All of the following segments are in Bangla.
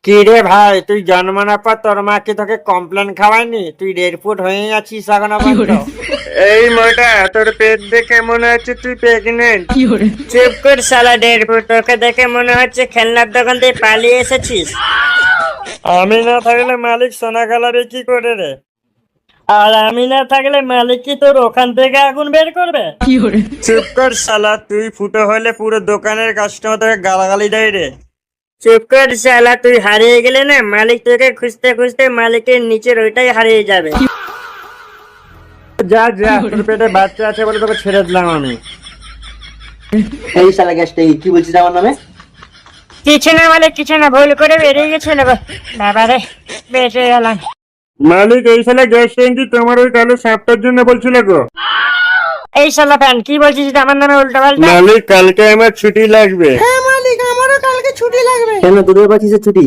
কি রে ভাই, তুই জন্মানোর পর তোর মা কি তোকে কমপ্লেন খাওয়ায়নি? তুই 1.5 ফুট হয়ে আছিস এখনো পর্যন্ত। এই মোটা, তোর পেট দেখে মনে হচ্ছে তুই প্রেগনেন্ট। চুপ কর শালা 1.5 ফুট, তোকে দেখে মনে হচ্ছে খেলনার দোকান থেকে পালিয়ে এসেছিস। আমি না থাকলে মালিক সোনা কালাবে কি করে রে? আর আমি না থাকলে মালিক কি তোর ওখান থেকে আগুন বের করবে? চুপ কর শালা, তুই ফুটো হলে পুরো দোকানের কাস্টমার তোকে গালাগালি দেয় রে। চুপ কর শালা, তুই হারিয়ে গেলে না মালিক তোকে খুঁজতে খুঁজতে মালিকের নিচের ওইটাই হারিয়ে যাবে। যা যা, তোর পেটে বাচ্চা আছে বলে তোকে ছেড়ে দিলাম আমি। এই শালা গ্যাসটা কি বলছিস আমার নামে? কিছু না মালিক, কিছু না, ভুল করে বেরিয়ে গেছিল। বাবা রে, বেঁচে গেলাম। মালিক, এই শালা গ্যাস ট্যাঙ্কি তোমার ওই কালো সাপটার জন্য বলছিল গো। এই শালা ফ্যান, কি বলছিস আমার নামে উল্টো পাল্টা? মালিক, কালকে আমার ছুটি লাগবে। হ্যাঁ মালিক, আমারও কালকে ছুটি লাগবে। কেন তোদের আবার কিসের ছুটি?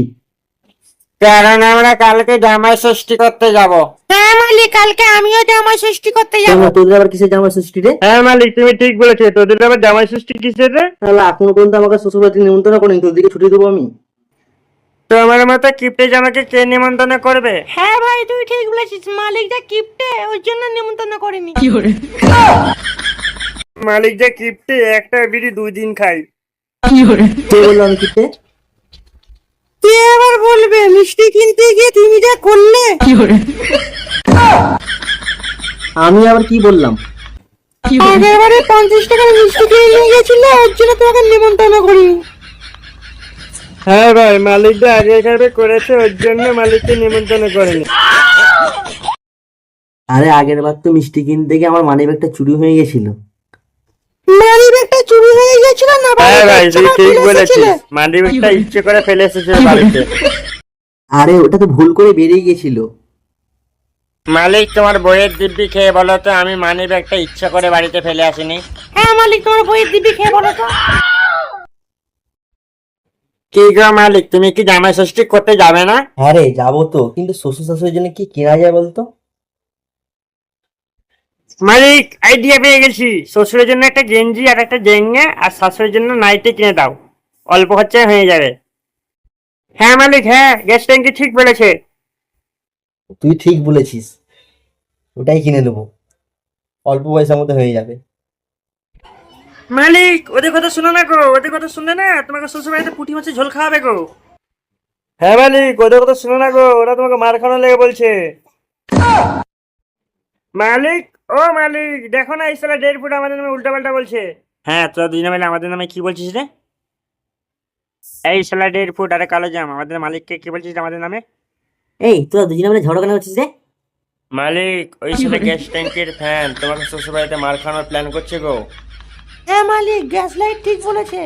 কারণ আমরা কালকে জামাই ষষ্ঠী করতে যাব। হ্যাঁ মালিক, কালকে আমিও জামাই ষষ্ঠী করতে কেন যাবো। তোদের আবার কিসের জামাই ষষ্ঠী রে? হ্যাঁ মালিক, তুমি ঠিক বলেছো, তোদের আবার জামাই ষষ্ঠী কিসের রে? তাহলে এখনো পর্যন্ত আমাকে শ্বশুরবাড়িতে নিমন্ত্রণ করেনি, তোদেরকে ছুটি দেবো আমি? তো আমার মতো কিপটে জামাকে কে নিমন্ত্রণ করবে? হ্যাঁ ভাই, তুই ঠিক বলেছিস, মালিক যা কিপটে ওই জন্য নিমন্ত্রণ করিনি। মালিক যে কিপটে, একটা বিড়ি 2 দিন খাই। কে বললো আমি কিপটে? কে আবার বলবে? মিষ্টি কিনতে গিয়ে তুমি যা করলে। আমি আবার কি বললাম? আগেরবারে 50 টাকার মিষ্টি কিনে নিয়ে গেছিলে, ওর জন্য তোমাকে নিমন্ত্রণ করিনি। হ্যাঁ ভাই, মালিক যে আগে এখানে করেছে ওর জন্য মালিককে নিমন্ত্রণ করেনি। আরে আগের বার তো মিষ্টি কিনতে গিয়ে আমার মানি ব্যাগটা চুরি হয়ে গেছিল। মানি ব্যাগটা চুরি হয়ে গেছিল না ভাই? হ্যাঁ ভাই, তুই ঠিক ফেলে বলেছিস, এসেছিলে। মানি ব্যাগটা ইচ্ছে করে ফেলে এসেছে বাড়িতে। আরে ওটা তো ভুল করে বেরিয়ে গেছিল। মালিক, তোমার বইয়ের দিব্যি খেয়ে বলো তো আমি মানি ব্যাগটা ইচ্ছা করে বাড়িতে ফেলে আসিনি। হ্যাঁ মালিক, তোমার বইয়ের দিবি খেয়ে বলো তো। কি গো মালিক, তুমি কি জামাই ষষ্ঠী করতে যাবে না? আরে যাবো তো, কিন্তু শ্বশুর শাশুড়ির জন্য কি কেনা যায় বলতো? মালিক, আইডিয়া পেয়ে গেছি। শ্বশুরের জন্য একটা গেঞ্জি আর একটা জেঙ্গে, আর শাশুড়ির জন্য নাইটি কিনে দাও, অল্প খরচায় হয়ে যাবে। হ্যাঁ মালিক, হ্যাঁ, গ্যাস ট্যাঙ্কি ঠিক বলেছে। তুই ঠিক বলেছিস, ওটাই কিনে নেবো, অল্প পয়সার মধ্যে হয়ে যাবে। মালিক, ওদের কথা শুনো না গো, ওদের কথা শুনলে না তোমাকে শ্বশুর বাড়িতে পুঁটি মাছের ঝোল খাওয়াবে গো। হ্যাঁ মালিক, ওদের কথা শুনো না গো, ওরা তোমাকে মার খাওয়ানো লেগে বলছে। মালিক, ও মালিক, দেখো না এই শালা 1.5 ফুট আমাদের নামে উল্টা পাল্টা বলছে। হ্যাঁ, তোরা দুজনে মিলে আমাদের নামে কি বলছিস রে? এই শালা 1.5 ফুট আরে কালো জাম, আমাদের মালিককে কি বলছিস আমাদের নামে? এই তোরা দুজনে মিলে ঝগড়া কেন করছিস রে? মালিক, ওই শালা গ্যাস ট্যাঙ্কির ফ্যান তোমাকে শ্বশুর বাড়িতে মার খাওয়ানোর প্ল্যান করছে গো। হ্যাঁ মালিক, গ্যাস লাইট ঠিক বলেছে।